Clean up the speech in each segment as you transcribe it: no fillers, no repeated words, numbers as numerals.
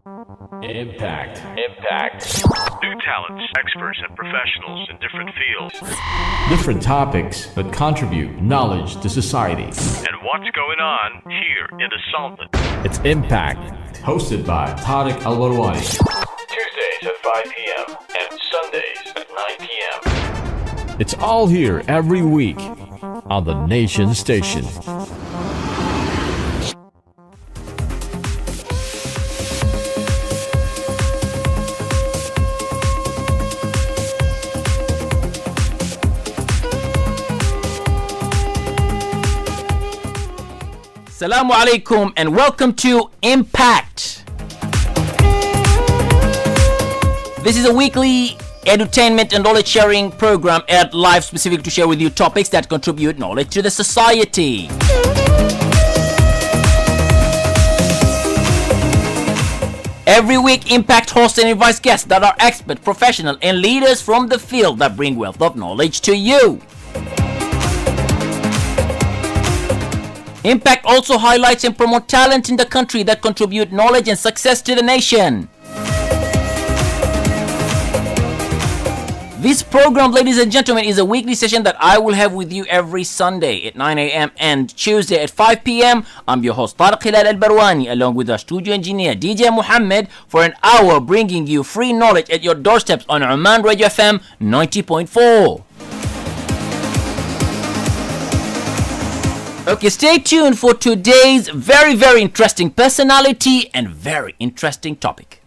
Impact. New talents, experts, and professionals in different fields. Different topics that contribute knowledge to society. And what's going on here in the Sultan. It's Impact. Hosted by Rashid Al Barwani. Tuesdays at 5 p.m. and Sundays at 9 p.m. It's all here every week on the Nation Station. Assalamu alaikum and welcome to Impact. This is a weekly entertainment and knowledge sharing program aired live specific to share with you topics that contribute knowledge to the society. Every week, Impact hosts and invites guests that are expert, professional, and leaders from the field that bring wealth of knowledge to you. Impact also highlights and promotes talent in the country that contribute knowledge and success to the nation. This program, ladies and gentlemen, is a weekly session that I will have with you every Sunday at 9 a.m. and Tuesday at 5 p.m. I'm your host, Rashid Al Barwani, along with our studio engineer, DJ Muhammad, for an hour bringing you free knowledge at your doorsteps on Oman Radio FM 90.4. Okay, stay tuned for today's very, very interesting personality and very interesting topic.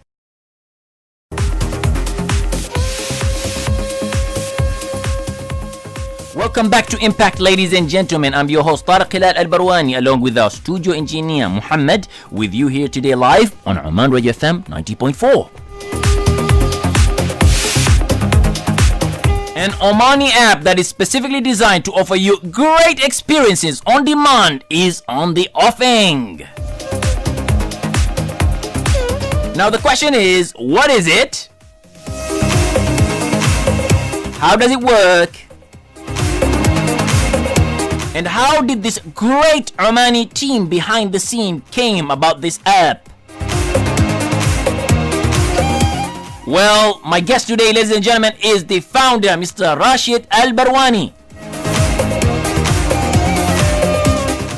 Welcome back to Impact, ladies and gentlemen. I'm your host, Rashid Al Barwani, along with our studio engineer, Muhammad, with you here today live on Oman Radio FM 90.4. An Omani app that is specifically designed to offer you great experiences on demand is on the offing. Now the question is, what is it? How does it work? And how did this great Omani team behind the scene came about this app? Well, my guest today, ladies and gentlemen, is the founder, Mr. Rashid Al Barwani,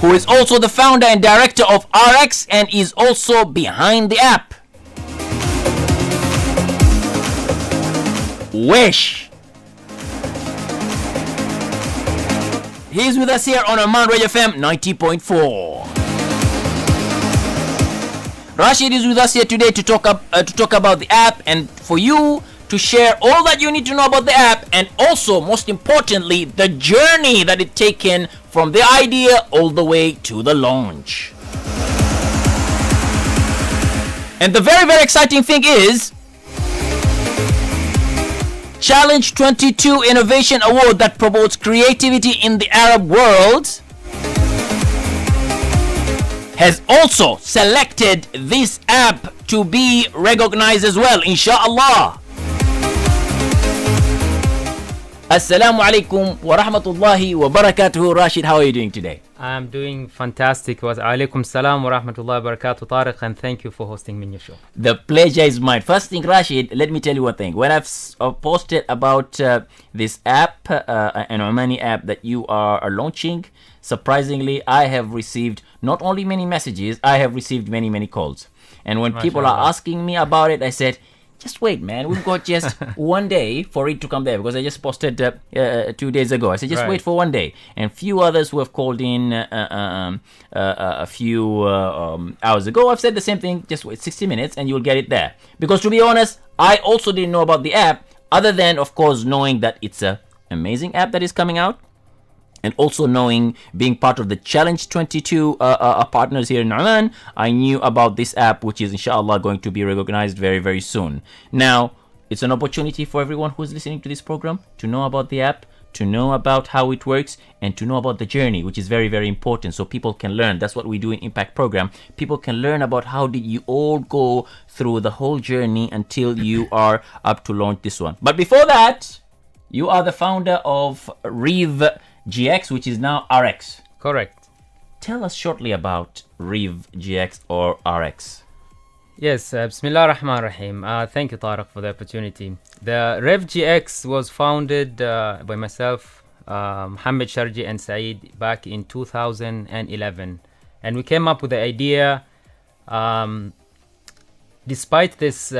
who is also the founder and director of RX and is also behind the app. Wish. He's with us here on Oman Radio FM 90.4. Rashid is with us here today to talk about the app and for you to share all that you need to know about the app and also, most importantly, the journey that it's taken from the idea all the way to the launch. And the very, very exciting thing is Challenge 22 Innovation Award that promotes creativity in the Arab world has also selected this app to be recognized as well, inshallah. Assalamu alaikum wa rahmatullahi wa barakatuhu. Rashid, how are you doing today? I'm doing fantastic. Wa alaikum salam wa rahmatullahi wa barakatuh, Tariq, and thank you for hosting me in your show. The pleasure is mine. First thing, Rashid, let me tell you one thing. When I've posted about this app, an Omani app that you are launching, surprisingly, I have received not only many messages, I have received many, many calls. And when people are asking me about it, I said, just wait, man. We've got just one day for it to come there because I just posted 2 days ago. I said, just wait for one day. And few others who have called in a few hours ago, I've said the same thing. Just wait 60 minutes and you'll get it there. Because to be honest, I also didn't know about the app other than, of course, knowing that it's an amazing app that is coming out. And also knowing, being part of the Challenge 22 partners here in Oman, I knew about this app, which is inshallah going to be recognized very, very soon. Now, it's an opportunity for everyone who's listening to this program to know about the app, to know about how it works, and to know about the journey, which is very, very important, so people can learn. That's what we do in Impact Program. People can learn about how did you all go through the whole journey until you are up to launch this one. But before that, you are the founder of Rev GX, which is now RX. Correct. Tell us shortly about Rev GX or RX. Yes, Bismillah ar-Rahman ar-Rahim. Thank you, Tariq, for the opportunity. The Rev GX was founded by myself, Mohammed Sharji and Saeed back in 2011. And we came up with the idea, despite this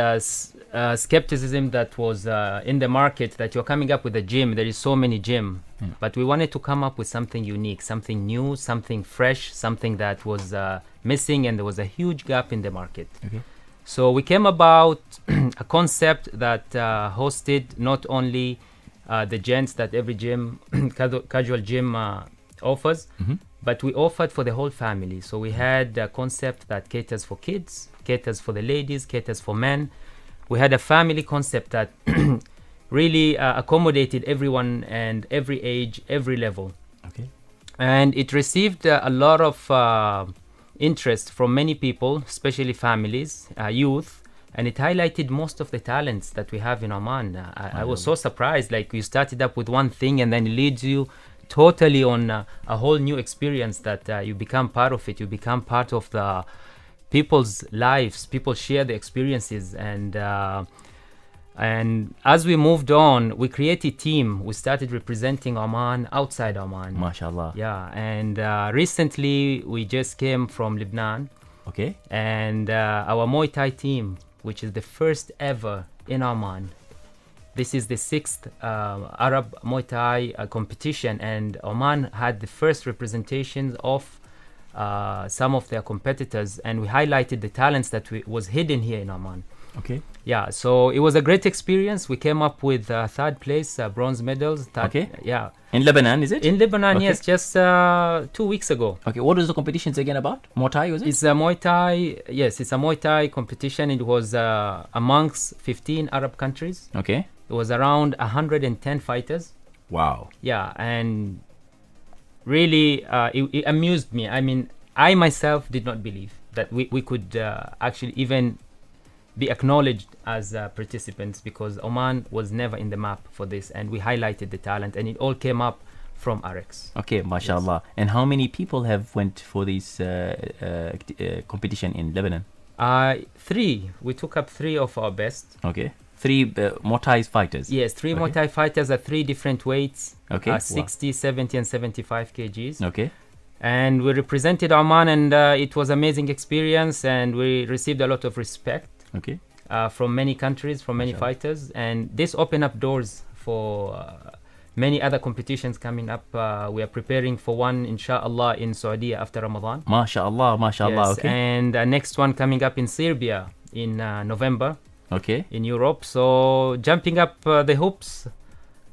skepticism that was in the market, that you're coming up with a gym, there is so many gym. But we wanted to come up with something unique, something new, something fresh, something that was missing, and there was a huge gap in the market. Okay. So we came about a concept that hosted not only the gents that every gym, casual gym offers, but we offered for the whole family. So we had a concept that caters for kids, caters for the ladies, caters for men. We had a family concept that really accommodated everyone and every age, every level. Okay. And it received a lot of interest from many people, especially families, youth, and it highlighted most of the talents that we have in Oman. I was so surprised, like you started up with one thing and then it leads you totally on a whole new experience that you become part of it, you become part of the people's lives, people share the experiences, and as we moved on, we created team. We started representing Oman outside Oman. MashaAllah. Yeah, and recently we just came from Lebanon. Okay. And our Muay Thai team, which is the first ever in Oman. This is the 6th Arab Muay Thai competition, and Oman had the first representation of some of their competitors, and we highlighted the talents that was hidden here in Oman. Okay. Yeah, so it was a great experience. We came up with third place, bronze medals. Okay. Yeah. In Lebanon, is it? In Lebanon, Okay. yes, just 2 weeks ago. Okay. What is the competitions again about? Muay Thai, was it? It's a Muay Thai, yes, it's a Muay Thai competition. It was amongst 15 Arab countries. Okay. It was around 110 fighters. Wow. Yeah, and really it amused me. I mean, I myself did not believe that we could actually even be acknowledged as participants, because Oman was never in the map for this, and we highlighted the talent, and it all came up from RX. Okay, mashallah. And how many people have went for this competition in Lebanon? 3. We took up 3 of our best. Okay. 3 Muay Thai fighters? Yes, 3 Okay. Muay Thai fighters at 3 different weights. Okay. Wow. 60, 70, and 75 kgs. Okay. And we represented Oman, and it was amazing experience, and we received a lot of respect. Okay. From many countries, from many Mashallah. fighters, and this opened up doors for many other competitions coming up. We are preparing for one, inshallah, in Saudi after Ramadan. MashaAllah, mashallah. Yes, Okay. and next one coming up in Serbia in November Okay. in Europe. So jumping up the hoops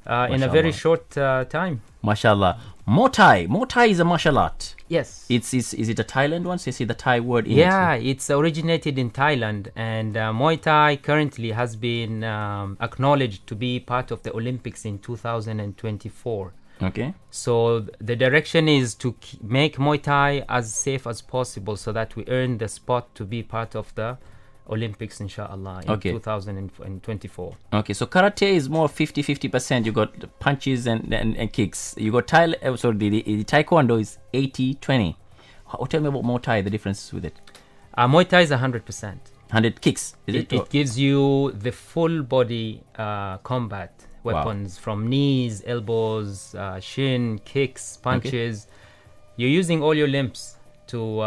in a very Mashallah. short time. Mashallah. Muay Thai. Muay Thai is a martial art. Yes. Is it a Thailand one? So you see the Thai word in Yeah, it. it's originated in Thailand, and Muay Thai currently has been acknowledged to be part of the Olympics in 2024. Okay. So the direction is to make Muay Thai as safe as possible, so that we earn the spot to be part of the Olympics, inshallah, in Okay. 2024. Okay, so karate is more 50-50%. You got punches and kicks. You got the taekwondo is 80-20. Tell me about Muay Thai, the difference with it. Muay Thai is 100%. 100 kicks, is it? It gives you the full body combat weapons, from knees, elbows, shin, kicks, punches. You're using all your limbs to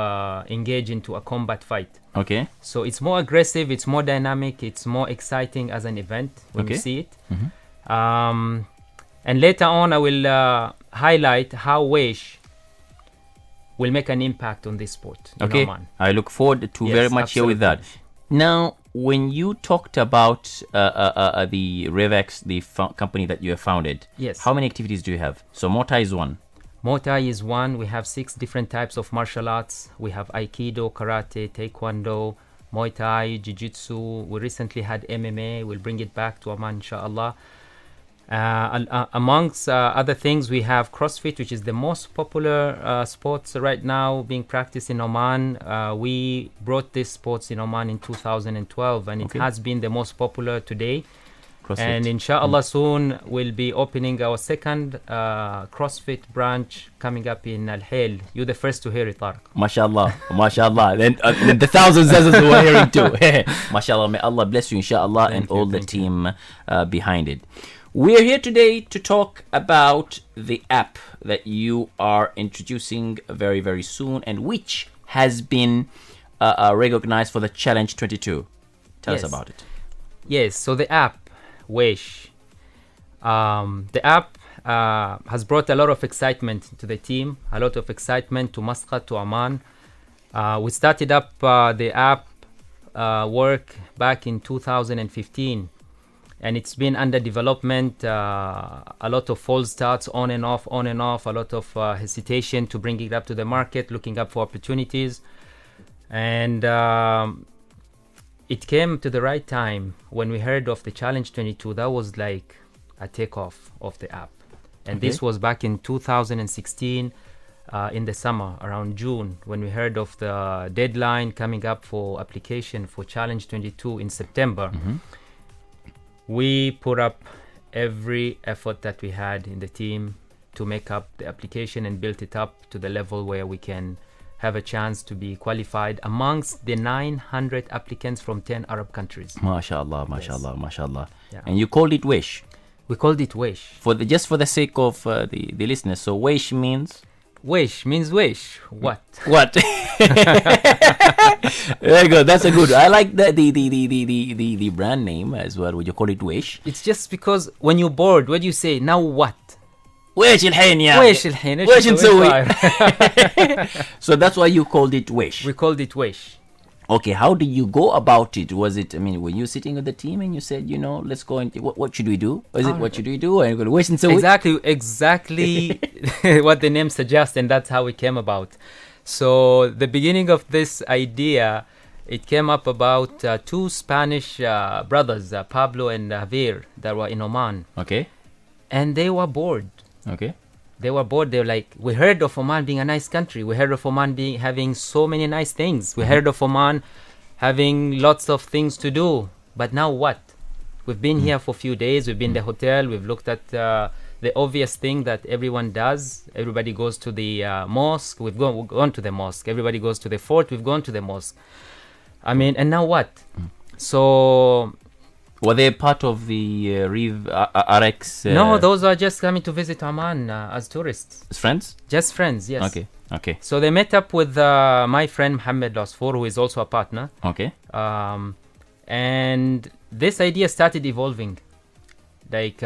engage into a combat fight. Okay. So it's more aggressive, it's more dynamic, it's more exciting as an event when you Okay. see it. And later on, I will highlight how Waish will make an impact on this sport in Okay. Oman. I look forward to Yes, very much here with that. Now, when you talked about the Revex, the company that you have founded, Yes. how many activities do you have? So Muay Thai is one. Muay Thai is one. We have 6 different types of martial arts. We have Aikido, Karate, Taekwondo, Muay Thai, Jiu-Jitsu. We recently had MMA. We'll bring it back to Oman, inshallah. Amongst other things, we have CrossFit, which is the most popular sports right now being practiced in Oman. We brought this sports in Oman in 2012, and it Okay. has been the most popular today. And inshallah soon we'll be opening our second CrossFit branch coming up in Al Hail. You're the first to hear it, Tariq. MashaAllah, MashaAllah. Then the thousands who are hearing too. MashaAllah, may Allah bless you, inshallah, and all the team behind it. We're here today to talk about the app that you are introducing very, very soon, and which has been recognized for the Challenge 22. Tell us about it. Yes, so the app, Waish. The app has brought a lot of excitement to the team, a lot of excitement to Muscat, to Oman. We started up the app work back in 2015, and it's been under development. A lot of false starts, on and off, a lot of hesitation to bring it up to the market, looking up for opportunities. And it came to the right time when we heard of the Challenge 22. That was like a takeoff of the app. And this was back in 2016 in the summer, around June, when we heard of the deadline coming up for application for Challenge 22 in September. We put up every effort that we had in the team to make up the application and built it up to the level where we can have a chance to be qualified amongst the 900 applicants from 10 Arab countries. MashaAllah, MashaAllah, MashaAllah. Yeah. And you called it Waish. We called it Waish. Just for the sake of the listeners. So Waish means? Waish means wish. What? What? Very good. That's a good. I like the brand name as well. Would you call it Waish? It's just because when you're bored, what do you say? Now what? ويش الحين يا ويش الحين ويش نسوي So that's why you called it Waish. We called it Waish. Okay, how did you go about it? Was it, were you sitting with the team and you said, let's go and what should we do? Or is it what should we do? And you go, Waish نسوي? Exactly what the name suggests, and that's how it came about. So the beginning of this idea, it came up about two Spanish brothers, Pablo and Javier, that were in Oman. Okay. And they were bored. Okay. They were bored. They were like, we heard of Oman being a nice country. We heard of Oman having so many nice things. We heard of Oman having lots of things to do. But now what? We've been here for a few days. We've been in the hotel. We've looked at the obvious thing that everyone does. Everybody goes to the mosque. We've gone to the mosque. Everybody goes to the fort. We've gone to the mosque. And now what? So... Were they part of the RX? No, those are just coming to visit Oman as tourists. Friends? Just friends, yes. Okay. So they met up with my friend Mohammed Lasfour, who is also a partner. Okay. And this idea started evolving. Like,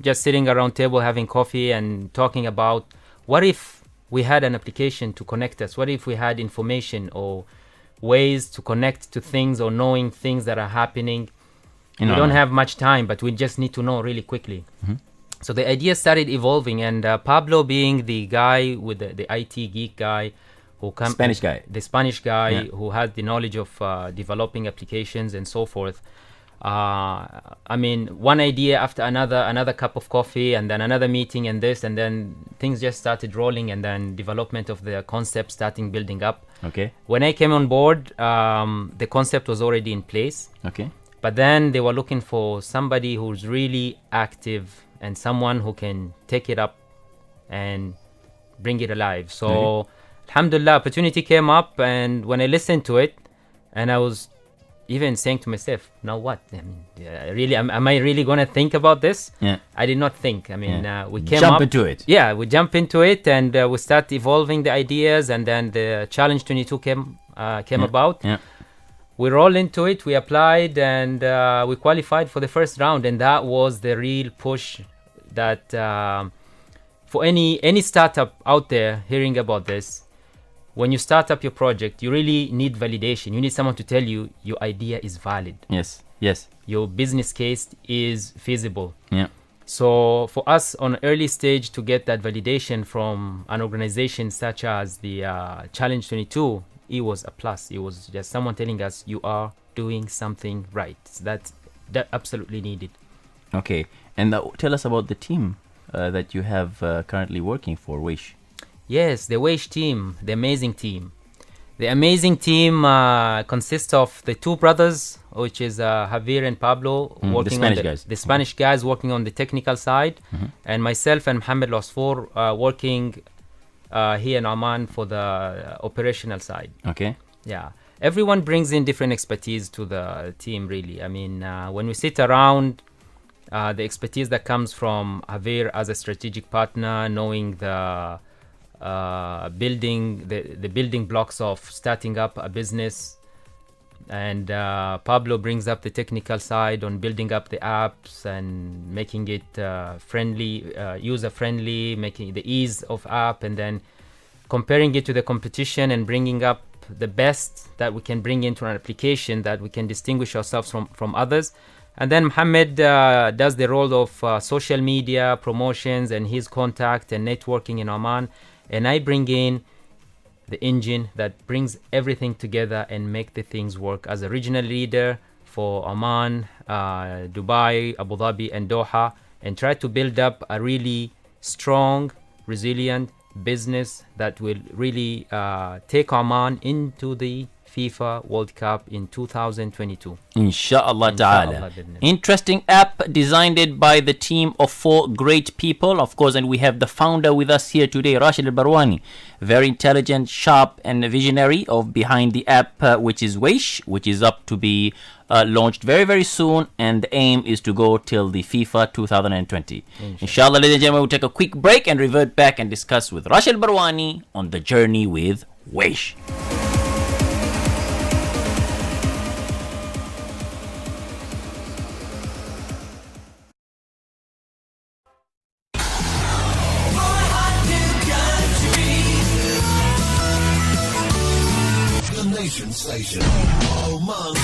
just sitting around table having coffee and talking about what if we had an application to connect us? What if we had information or ways to connect to things or knowing things that are happening? We don't have much time, but we just need to know really quickly. So the idea started evolving, and Pablo, being the guy with the IT geek guy who Spanish guy who had the knowledge of developing applications and so forth. One idea after another cup of coffee, and then another meeting, and this, and then things just started rolling, and then development of the concept building up. Okay. When I came on board, the concept was already in place. Okay. But then they were looking for somebody who's really active and someone who can take it up and bring it alive. So, alhamdulillah, opportunity came up, and when I listened to it, and I was even saying to myself, now what? Really, am I really going to think about this? Yeah. I did not think. We came Jump up. into it. Yeah, we jump into it, and we start evolving the ideas, and then the Challenge 22 came about. Yeah. We rolled into it, we applied, and we qualified for the first round, and that was the real push that for any startup out there hearing about this, when you start up your project, you really need validation. You need someone to tell you your idea is valid. Yes. Your business case is feasible. Yeah. So for us on early stage to get that validation from an organization such as the Challenge 22, it was a plus. It was just someone telling us you are doing something right. That absolutely needed. Okay. And tell us about the team that you have currently working for Waish. Yes, the Waish team, the amazing team. The amazing team consists of the two brothers, which is Javier and Pablo, working Spanish on guys. the Spanish guys working on the technical side, and myself and Mohamed Losfor working here in Oman for the operational side. Okay. Yeah, everyone brings in different expertise to the team, really. I mean, when we sit around, the expertise that comes from Javier as a strategic partner, knowing the building blocks of starting up a business, and Pablo brings up the technical side on building up the apps and making it friendly, user friendly, making the ease of app, and then comparing it to the competition and bringing up the best that we can bring into an application that we can distinguish ourselves from others. And then Mohammed does the role of social media promotions and his contact and networking in Oman, and I bring in the engine that brings everything together and make the things work as a regional leader for Oman, Dubai, Abu Dhabi and Doha, and try to build up a really strong, resilient business that will really take Oman into the FIFA World Cup in 2022. Inshallah ta'ala. Interesting app designed by the team of 4 great people, of course, and we have the founder with us here today, Rashid Al Barwani. Very intelligent, sharp and visionary of behind the app, which is Waish, which is up to be launched very, very soon, and the aim is to go till the FIFA 2020. Inshallah, ladies and gentlemen, we'll take a quick break and revert back and discuss with Rashid Al Barwani on the journey with Waish. Station. Oman.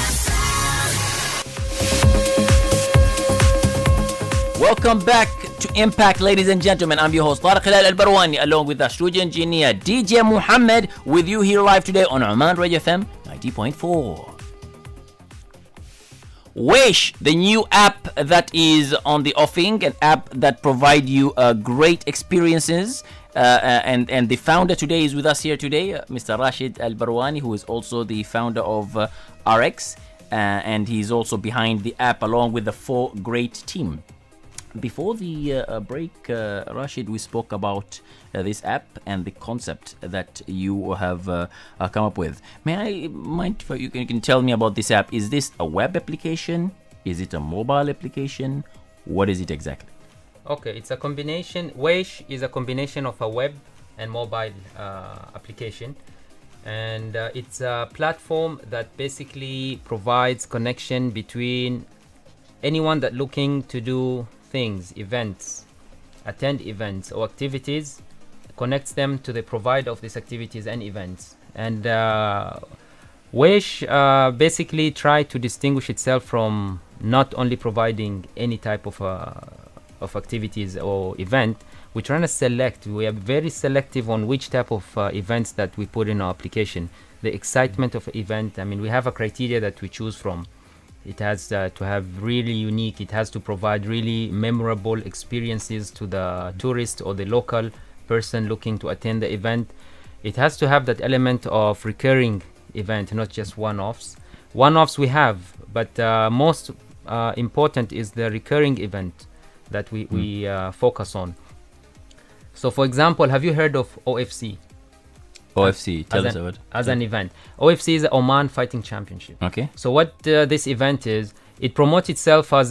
Welcome back to Impact, ladies and gentlemen. I'm your host, Rashid Al Barwani, along with the studio engineer, DJ Muhammad, with you here live today on Oman Radio FM 90.4. Waish, the new app that is on the offing, an app that provides you great experiences. And the founder today is with us here today, Mr. Rashid Al Barwani, who is also the founder of RX, and he's also behind the app along with the 4 great team. Before the break, Rashid, we spoke about this app and the concept that you have come up with. May I mind if you can tell me about this app? Is this a web application? Is it a mobile application? What is it exactly? Okay, it's a combination. Waish is a combination of a web and mobile application, and it's a platform that basically provides connection between anyone that looking to do things, events, attend events or activities, connects them to the provider of these activities and events. And Waish basically try to distinguish itself from not only providing any type of activities or event. We're trying to select. We are very selective on which type of events that we put in our application. The excitement of event, I mean, we have a criteria that we choose from. It has to have really unique, it has to provide really memorable experiences to the tourist or the local person looking to attend the event. It has to have that element of recurring event, not just one-offs. One-offs we have, but most important is the recurring event that we focus on. So for example, have you heard of OFC? OFC, tell us about it. As an event. OFC is the Oman Fighting Championship. Okay. So what this event is, it promotes itself as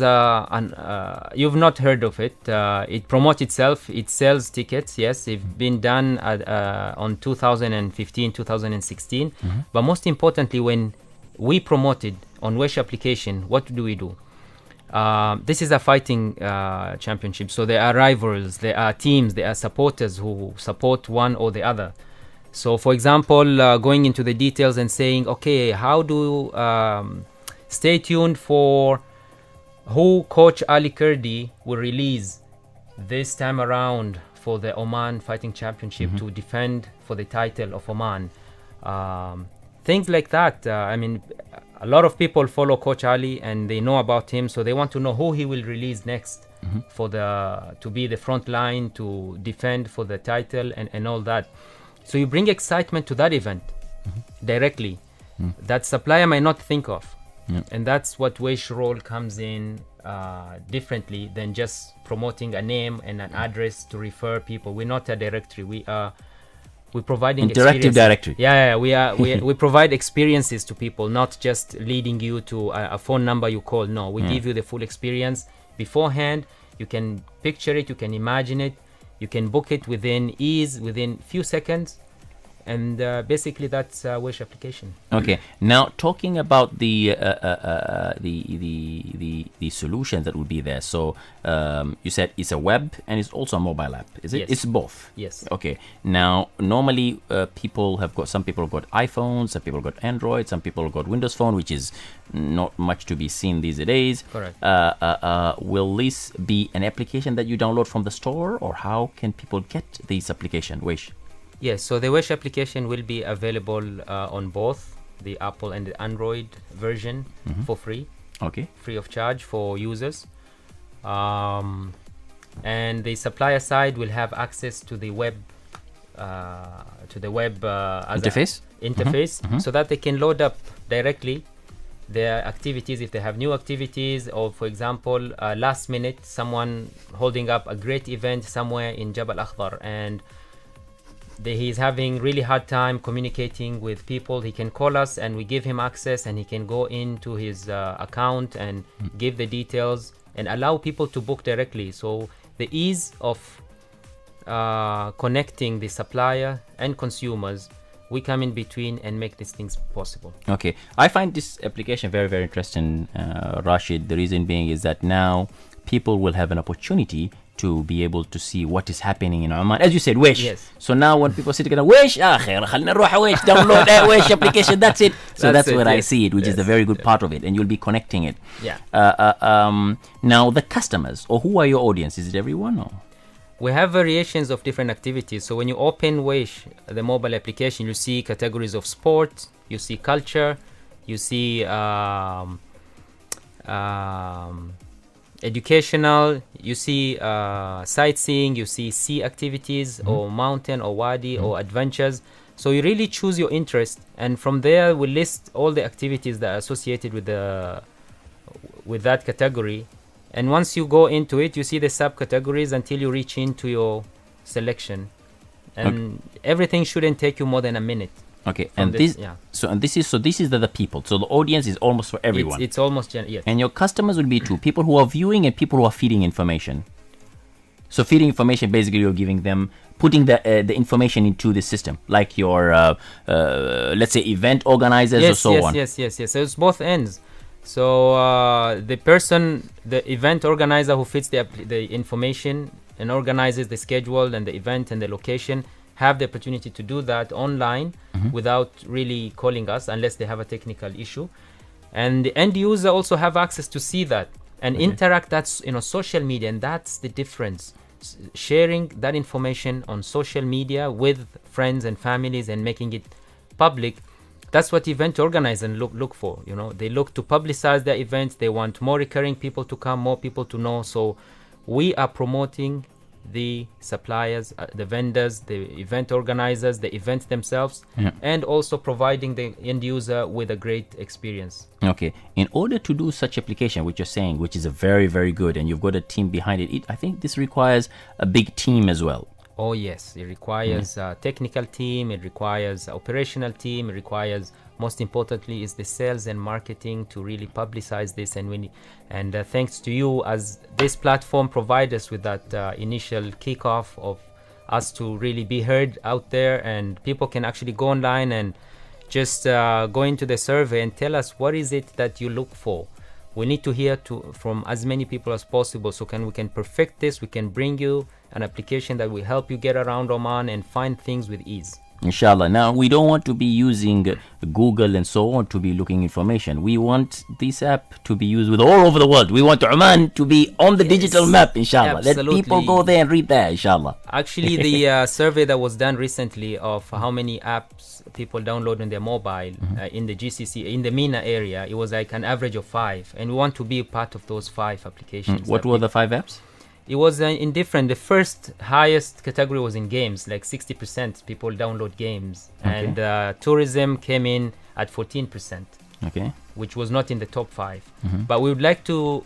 you've not heard of it. It promotes itself, it sells tickets, yes. It's been done on 2015, 2016. But most importantly, when we promote it on Waish application, what do we do? This is a fighting championship. So there are rivals, there are teams, there are supporters who support one or the other. So for example, going into the details and saying, okay, how do stay tuned for who Coach Ali Kurdi will release this time around for the Oman Fighting Championship to defend for the title of Oman. Things like that. I mean, a lot of people follow Coach Ali and they know about him, so they want to know who he will release next for to be the front line to defend for the title and all that. So you bring excitement to that event. directly that supplier might not think of. And that's what Waish role comes in differently than just promoting a name and an address to refer people. We're not a directory. We're providing interactive directory. We provide experiences to people, not just leading you to a phone number you call. No, we give you the full experience beforehand. You can picture it, you can imagine it, you can book it within few seconds. And basically that's Wish application. Okay. Now talking about the solution that will be there. So you said it's a web and it's also a mobile app. Is it? Yes. It's both. Yes. Okay. Now normally some people have got iPhones, some people got Android, some people got Windows Phone, which is not much to be seen these days. Correct. Will this be an application that you download from the store, or how can people get this application, Wish? Yes, so the Wish application will be available on both the Apple and the Android version for free. Okay. Free of charge for users. And the supplier side will have access to the web interface so that they can load up directly their activities if they have new activities, or for example last minute someone holding up a great event somewhere in Jabal Akhdar and he's having really hard time communicating with people. He can call us and we give him access, and he can go into his account and give the details and allow people to book directly. So the ease of connecting the supplier and consumers, we come in between and make these things possible. Okay, I find this application very, very interesting, Rashid. The reason being is that now people will have an opportunity to be able to see what is happening in Oman. As you said, Wish. Yes. So now when people sit together, Wish, خلينا نروح Wish, download that Wish application, that's it. So that's where I see it, which is the very good part of it, and you'll be connecting it. Yeah. Now the customers, or who are your audience? Is it everyone? Or? We have variations of different activities. So when you open Wish, the mobile application, you see categories of sport, you see culture, you see educational, you see sightseeing, you see sea activities or mountain or wadi or adventures. So you really choose your interest, and from there we list all the activities that are associated with that category. And once you go into it, you see the subcategories until you reach into your selection, and everything shouldn't take you more than a minute. Okay, and this is the people. So the audience is almost for everyone. It's almost yes. And your customers will be two people who are viewing and people who are feeding information. So feeding information, basically, you're giving them, putting the information into the system, like your let's say event organizers or so on. Yes. So it's both ends. So the event organizer who feeds the information and organizes the schedule and the event and the location, have the opportunity to do that online without really calling us unless they have a technical issue. And the end user also have access to see that and interact. That's social media, and that's the difference. Sharing that information on social media with friends and families and making it public. That's what event organizers look for. They look to publicize their events. They want more recurring people to come, more people to know. So we are promoting the suppliers, the vendors, the event organizers, the events themselves, and also providing the end user with a great experience. Okay, in order to do such application, which you're saying, which is a very, very good, and you've got a team behind it, I think this requires a big team as well. Oh yes, it requires a technical team, it requires operational team, it requires, most importantly, is the sales and marketing to really publicize this. And thanks to you, as this platform provides us with that initial kickoff of us to really be heard out there, and people can actually go online and just go into the survey and tell us what is it that you look for. We need to hear from as many people as possible, so we can perfect this. We can bring you an application that will help you get around Oman and find things with ease. Inshallah. Now, we don't want to be using Google and so on to be looking information. We want this app to be used with all over the world. We want Oman to be on the digital map, inshallah. Absolutely. Let people go there and read there, inshallah. Actually, the survey that was done recently of how many apps people download on their mobile in the GCC, in the MENA area, it was like an average of 5. And we want to be part of those 5 applications. What were the 5 apps? It was indifferent. The first highest category was in games, like 60% people download games. Okay. And tourism came in at 14%, Okay. which was not in the top 5. Mm-hmm. But we would like to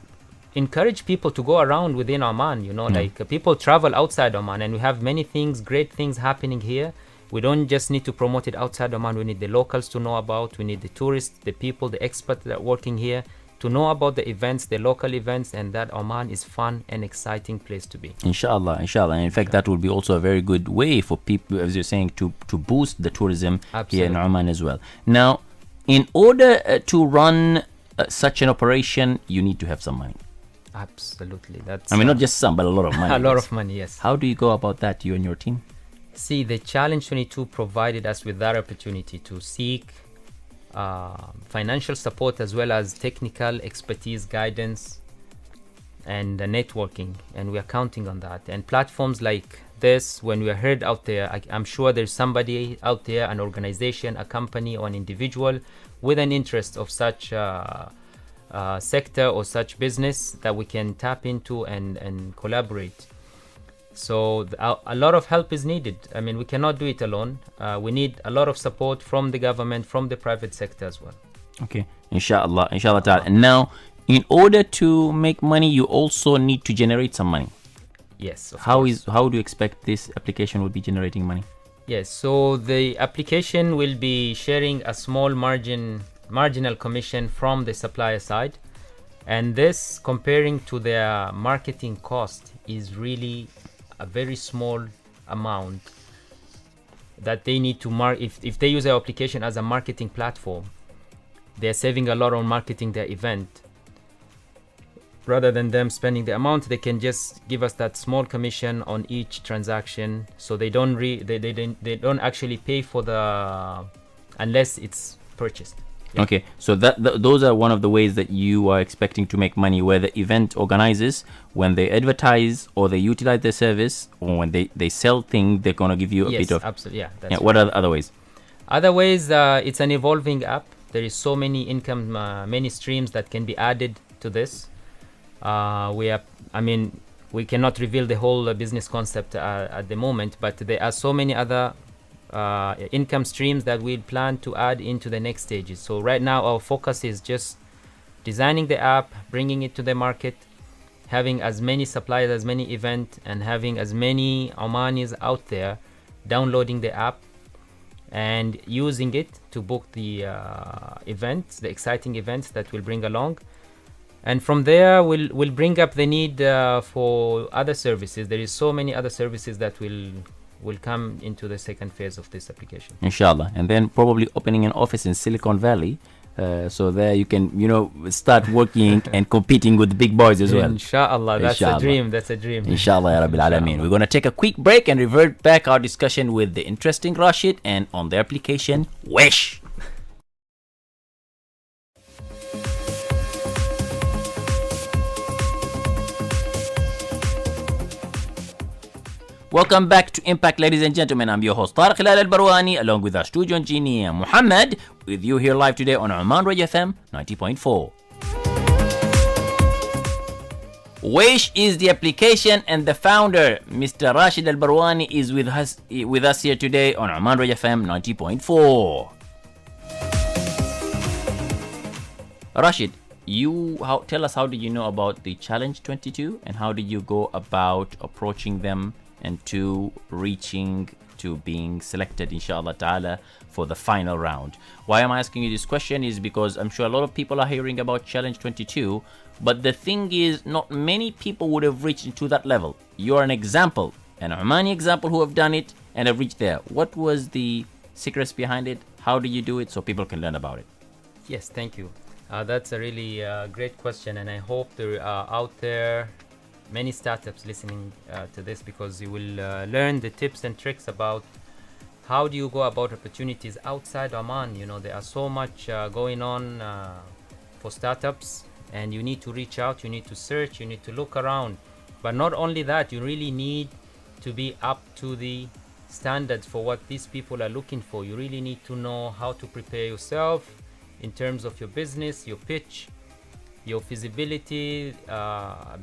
encourage people to go around within Oman, like people travel outside Oman, and we have many things, great things happening here. We don't just need to promote it outside Oman. We need the locals to know about, we need the tourists, the people, the experts that are working here to know about the events, the local events, and that Oman is fun and exciting place to be. Inshallah. And in fact, that will be also a very good way for people, as you're saying, to boost the tourism here in Oman as well. Now, in order to run such an operation, you need to have some money. Absolutely. That's Not just some, but a lot of money. a lot of money, yes. How do you go about that, you and your team? See, the Challenge 22 provided us with that opportunity to seek financial support as well as technical expertise, guidance, and networking, and we are counting on that. And platforms like this, when we are heard out there, I'm sure there's somebody out there, an organization, a company, or an individual with an interest of such sector or such business that we can tap into and collaborate. So a lot of help is needed. We cannot do it alone. We need a lot of support from the government, from the private sector as well. Okay, inshallah ta'ala. And now, in order to make money, you also need to generate some money. Yes. How do you expect this application will be generating money? Yes, so the application will be sharing a small marginal commission from the supplier side, and this, comparing to their marketing cost, is really a very small amount that they need to if they use our application as a marketing platform, they're saving a lot on marketing their event. Rather than them spending the amount, they can just give us that small commission on each transaction, so they don't they don't actually pay for the unless it's purchased. Yeah. Okay, so those are one of the ways that you are expecting to make money, where the event organizers, when they advertise or they utilize their service, or when they sell things, they're going to give you a bit of... Absolutely. Yeah, that's What are the other ways? Other ways, it's an evolving app. There is so many income, many streams that can be added to this. We cannot reveal the whole business concept at the moment, but there are so many other income streams that we plan to add into the next stages. So right now our focus is just designing the app, bringing it to the market, having as many suppliers, as many events, and having as many Omanis out there downloading the app and using it to book the events, the exciting events that will bring along. And from there, we'll bring up the need for other services. There is so many other services that will come into the second phase of this application. Inshallah. And then probably opening an office in Silicon Valley. So there you can, start working and competing with the big boys as well. Inshallah. That's a dream. Inshallah, Ya Rabbil Alameen. We're going to take a quick break and revert back our discussion with the interesting Rashid and on the application, Waish. Welcome back to Impact, ladies and gentlemen. I'm your host, Rashid Al Barwani, along with our studio engineer, Muhammad, with you here live today on Oman Radio FM 90.4. Waish is the application, and the founder, Mr. Rashid Al Barwani, is with us here today on Oman Radio FM 90.4. Rashid, tell us, how did you know about the Challenge 22, and how did you go about approaching them and to reaching to being selected, inshallah ta'ala, for the final round? Why am I asking you this question is because I'm sure a lot of people are hearing about Challenge 22, but the thing is, not many people would have reached to that level. You're an example, an Omani example, who have done it and have reached there. What was the secrets behind it? How do you do it so people can learn about it? Yes, thank you. That's a really great question, and I hope there are out there many startups listening to this, because you will learn the tips and tricks about how do you go about opportunities outside Oman. There are so much going on for startups, and you need to reach out, you need to search, you need to look around. But not only that, you really need to be up to the standards for what these people are looking for. You really need to know how to prepare yourself in terms of your business, your pitch, your feasibility,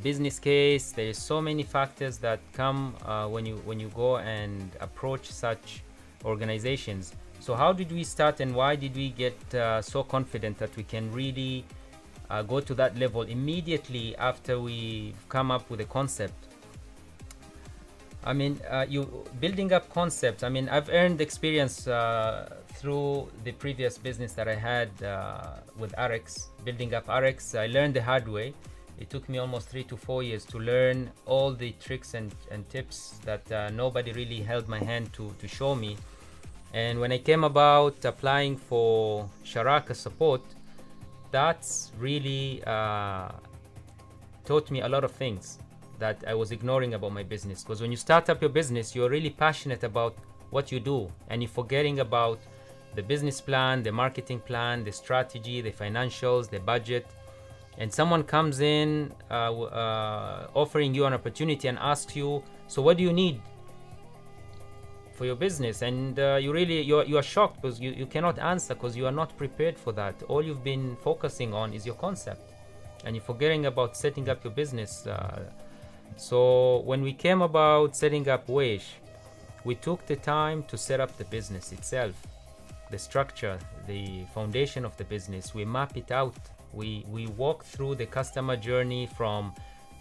business case. There is so many factors that come when you go and approach such organizations. So how did we start, and why did we get so confident that we can really go to that level immediately after we come up with a concept? I mean, you building up concepts. I mean, I've earned experience through the previous business that I had with RX, building up RX. I learned the hard way. It took me almost 3 to 4 years to learn all the tricks and tips that nobody really held my hand to show me. And when I came about applying for Sharaka support, that's really taught me a lot of things that I was ignoring about my business. Because when you start up your business, you're really passionate about what you do, and you're forgetting about the business plan, the marketing plan, the strategy, the financials, the budget. And someone comes in offering you an opportunity and asks you, so what do you need for your business? And you are shocked because you cannot answer, because you are not prepared for that. All you've been focusing on is your concept, and you're forgetting about setting up your business. So when we came about setting up Waish, we took the time to set up the business itself, the structure, the foundation of the business. We map it out. We walk through the customer journey from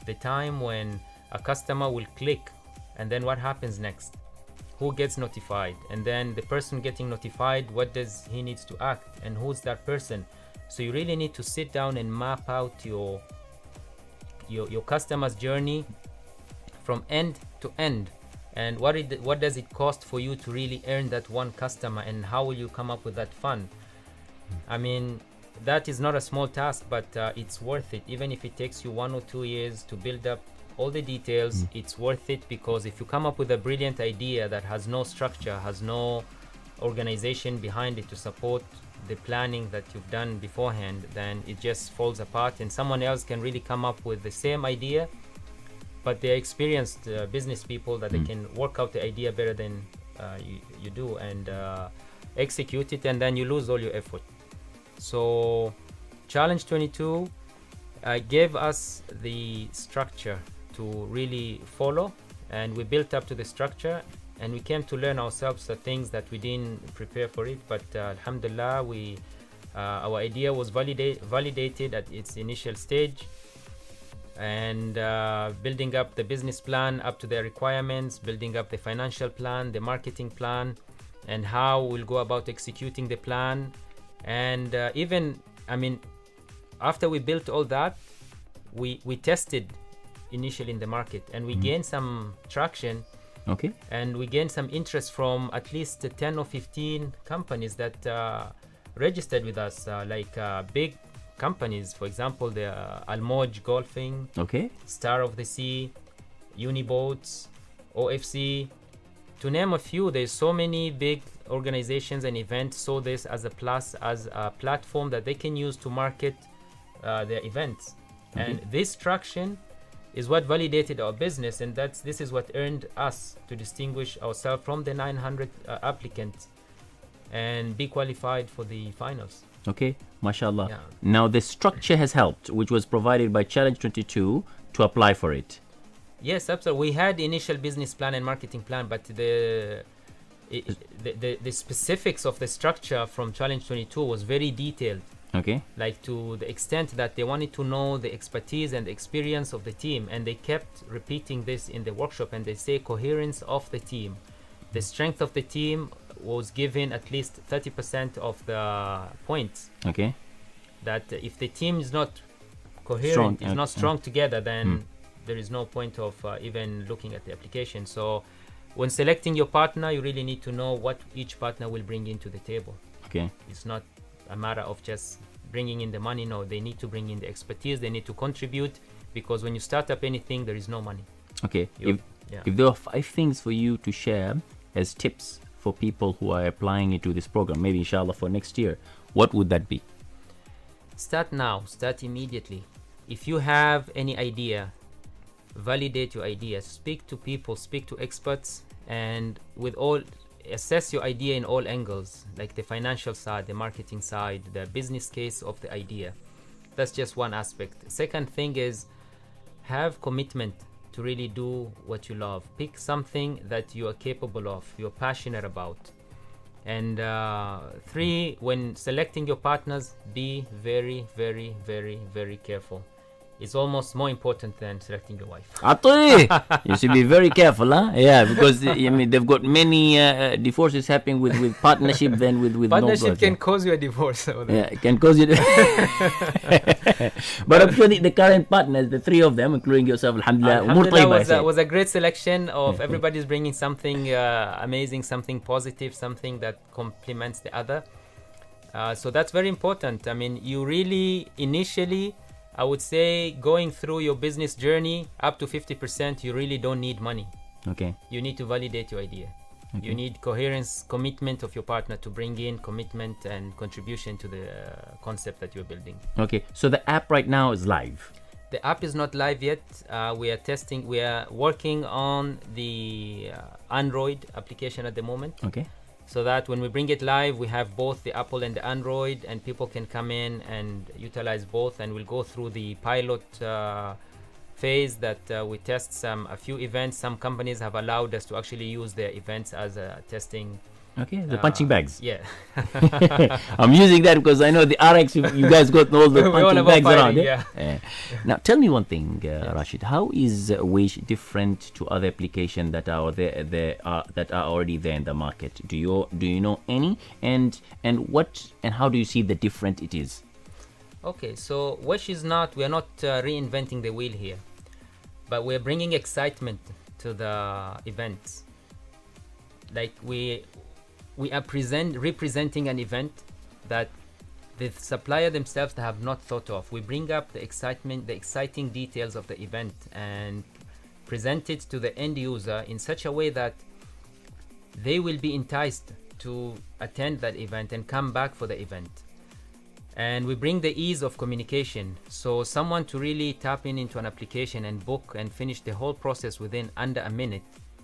the time when a customer will click, and then what happens next, who gets notified, and then the person getting notified, what does he needs to act, and who's that person. So you really need to sit down and map out your customer's journey from end to end, and what does it cost for you to really earn that one customer, and how will you come up with that fund. I mean, that is not a small task, but it's worth it. Even if it takes you 1 or 2 years to build up all the details, it's worth it, because if you come up with a brilliant idea that has no structure, has no organization behind it to support the planning that you've done beforehand, then it just falls apart, and someone else can really come up with the same idea, but they're experienced business people that they can work out the idea better than you do, and execute it, and then you lose all your effort. So Challenge 22 gave us the structure to really follow, and we built up to the structure, and we came to learn ourselves the things that we didn't prepare for it. But alhamdulillah, our idea was validated at its initial stage, and building up the business plan up to their requirements, building up the financial plan, the marketing plan, and how we'll go about executing the plan. And even, I mean, after we built all that, we tested initially in the market, and we gained some traction. Okay. And we gained some interest from at least 10 or 15 companies that registered with us, like big companies, for example, the Almoj Golfing, okay, Star of the Sea, Uniboats, OFC, to name a few. There's so many big organizations and events saw this as a platform that they can use to market their events. Okay. And this traction is what validated our business, and this is what earned us to distinguish ourselves from the 900 applicants and be qualified for the finals. Okay, mashallah. Yeah. Now the structure has helped, which was provided by Challenge 22 to apply for it. Yes, absolutely. We had the initial business plan and marketing plan, but the specifics of the structure from Challenge 22 was very detailed. Okay. Like to the extent that they wanted to know the expertise and the experience of the team, and they kept repeating this in the workshop, and they say coherence of the team. The strength of the team was given at least 30% of the points. Okay. That if the team is not coherent, is not strong together, then there is no point of even looking at the application. So when selecting your partner, you really need to know what each partner will bring into the table. Okay. It's not a matter of just bringing in the money. No, they need to bring in the expertise. They need to contribute, because when you start up anything, there is no money. Okay. If there are 5 things for you to share as tips for people who are applying into this program, maybe inshallah for next year, what would that be? Start now. Start immediately. If you have any idea, validate your ideas. Speak to people, speak to experts, and assess your idea in all angles, like the financial side, the marketing side, the business case of the idea. That's just one aspect. Second thing is have commitment to really do what you love. Pick something that you are capable of, you're passionate about. And 3, when selecting your partners, be very, very, very, very careful. It's almost more important than selecting your wife. Atoi! You should be very careful, huh? Yeah, because I mean they've got many divorces happening with partnership than with Partnership no can cause you a divorce. Yeah, it can cause you. But I'm sure the current partners, the 3 of them, including yourself, alhamdulillah, was a great selection of everybody's bringing something amazing, something positive, something that complements the other. So that's very important. I mean, you really initially, I would say, going through your business journey up to 50%, you really don't need money. Okay. You need to validate your idea. Okay. You need coherence, commitment of your partner to bring in commitment and contribution to the concept that you're building. Okay, so the app right now is live. The app is not live yet. We are testing. We are working on the Android application at the moment. Okay. So that when we bring it live, we have both the Apple and the Android, and people can come in and utilize both. And we'll go through the pilot phase that we test a few events. Some companies have allowed us to actually use their events as a testing. Okay, the punching bags. Yeah. I'm using that because I know the RX, you guys got all the punching bags fighting, around. Yeah. Now, tell me one thing, Rashid. How is Waish different to other applications that are that are already there in the market? Do you know any? And how do you see the different it is? Okay, so Waish is not. We are not reinventing the wheel here, but we're bringing excitement to the events. Like we are representing an event that the supplier themselves have not thought of. We bring up the excitement, the exciting details of the event, and present it to the end user in such a way that they will be enticed to attend that event and come back for the event. And we bring the ease of communication, so someone to really tap into an application and book and finish the whole process within under a minute.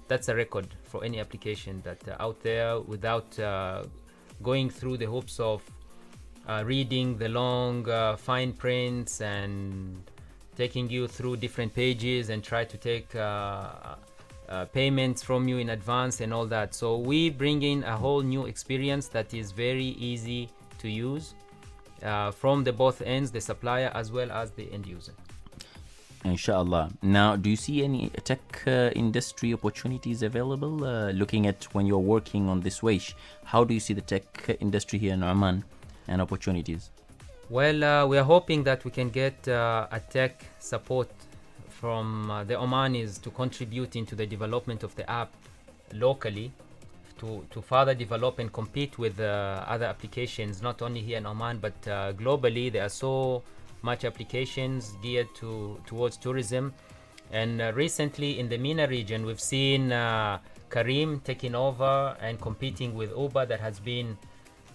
That's a record for any application that out there, without going through the hoops of reading the long fine prints and taking you through different pages and try to take payments from you in advance and all that. So we bring in a whole new experience that is very easy to use from the both ends, the supplier as well as the end user. Inshallah. Now, do you see any tech industry opportunities available? Looking at when you're working on this Waish, how do you see the tech industry here in Oman and opportunities? Well, we are hoping that we can get a tech support from the Omanis to contribute into the development of the app locally, to further develop and compete with other applications, not only here in Oman but globally. There are so much applications geared towards tourism, and recently in the MENA region we've seen Careem taking over and competing with Uber that has been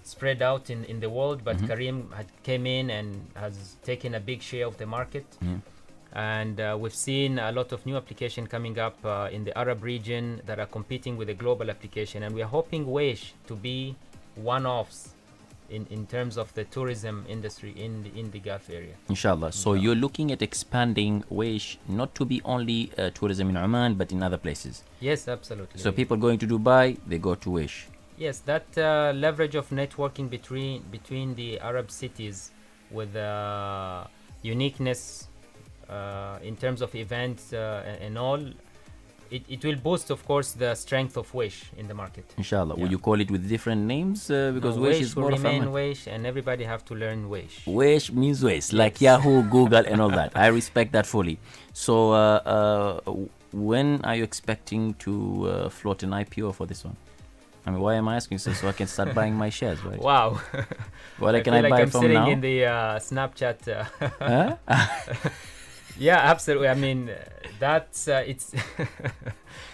spread out in the world, but Careem came in and has taken a big share of the market. And we've seen a lot of new application coming up in the Arab region that are competing with the global application, and we are hoping Waish to be one-offs in terms of the tourism industry in the Gulf area. Inshallah. So you're looking at expanding Waish not to be only tourism in Oman but in other places. Yes, absolutely. So people going to Dubai, they go to Waish. Yes, that leverage of networking between the Arab cities with uniqueness in terms of events and all, it will boost, of course, the strength of Waish in the market. Inshallah. Will you call it with different names? Because Waish is more remain Waish, and everybody have to learn Waish. Waish means Waish, like Yahoo, Google, and all that. I respect that fully. So when are you expecting to float an IPO for this one? I mean, why am I asking so I can start buying my shares, right? Wow. Well, can I buy I'm from sitting now? in the Snapchat. Yeah, absolutely. I mean, that's it's.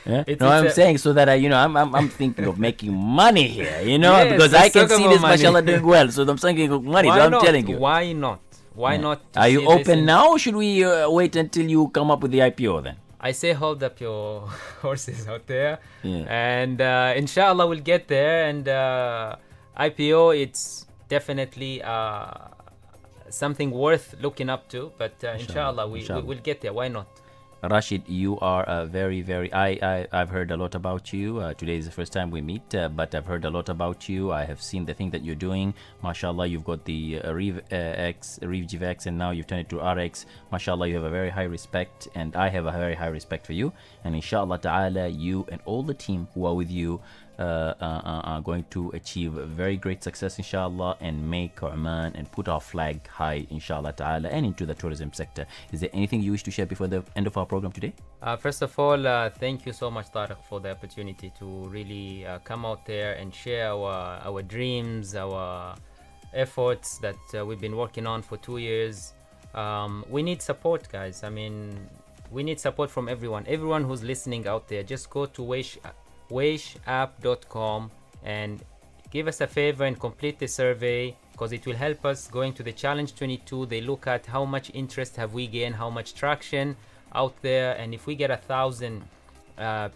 I'm saying so that I'm thinking of making money here, yes, because I can see this mashallah doing well. So I'm thinking of money. So I'm telling you. Why not? Why not? Are you open now, or should we wait until you come up with the IPO then? I say hold up your horses out there, and inshallah we'll get there. And IPO, it's definitely something worth looking up to. But inshallah, we'll get there. Why not? Rashid, you are a very. I've heard a lot about you. Today is the first time we meet, but I've heard a lot about you. I have seen the thing that you're doing. MashaAllah, you've got the Rev GVX, and now you've turned it to RX. MashaAllah, you have a very high respect, and I have a very high respect for you. And inshallah ta'ala, you and all the team who are with you are going to achieve very great success, inshallah, and make Oman and put our flag high, inshallah ta'ala, and into the tourism sector. Is there anything you wish to share before the end of our program today? First of all, thank you so much, Tariq, for the opportunity to really come out there and share our dreams, our efforts that we've been working on for 2 years. We need support, guys. I mean, we need support from everyone who's listening out there. Just go to WaishApp.com and give us a favor and complete the survey, because it will help us going to the Challenge 22. They look at how much interest have we gained, how much traction out there, and if we get 1,000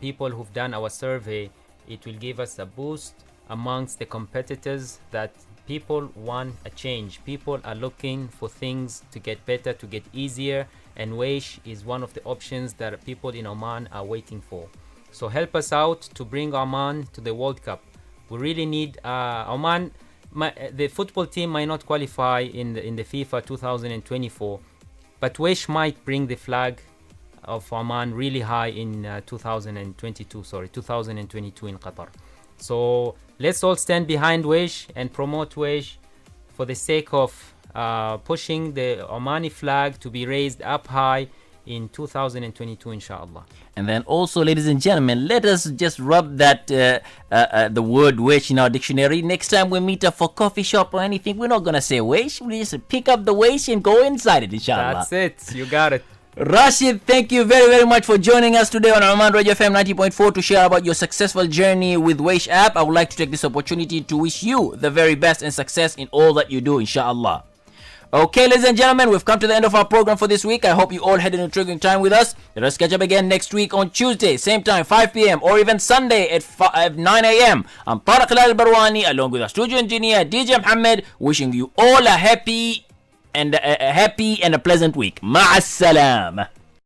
people who've done our survey, it will give us a boost amongst the competitors that people want a change. People are looking for things to get better, to get easier, and Waish is one of the options that people in Oman are waiting for. So help us out to bring Oman to the World Cup. We really need Oman. The football team might not qualify in the FIFA 2024, but Waish might bring the flag of Oman really high in 2022 in Qatar. So let's all stand behind Waish and promote Waish for the sake of pushing the Omani flag to be raised up high in 2022, inshallah. And then also, ladies and gentlemen, let us just rub that the word wish in our dictionary. Next time we meet up for coffee shop or anything, we're not gonna say wish. We just pick up the wish and go inside it, inshallah. That's it. You got it. Rashid, thank you very much for joining us today on Oman Radio FM 90.4 to share about your successful journey with WaishApp. I would like to take this opportunity to wish you the very best and success in all that you do, inshallah. Okay, ladies and gentlemen, we've come to the end of our program for this week. I hope you all had an intriguing time with us. Let us catch up again next week on Tuesday, same time, 5 p.m. or even Sunday at 9 a.m. I'm Rashid Al Barwani, along with our studio engineer, DJ Muhammad, wishing you all a happy and a pleasant week. Ma'as salam.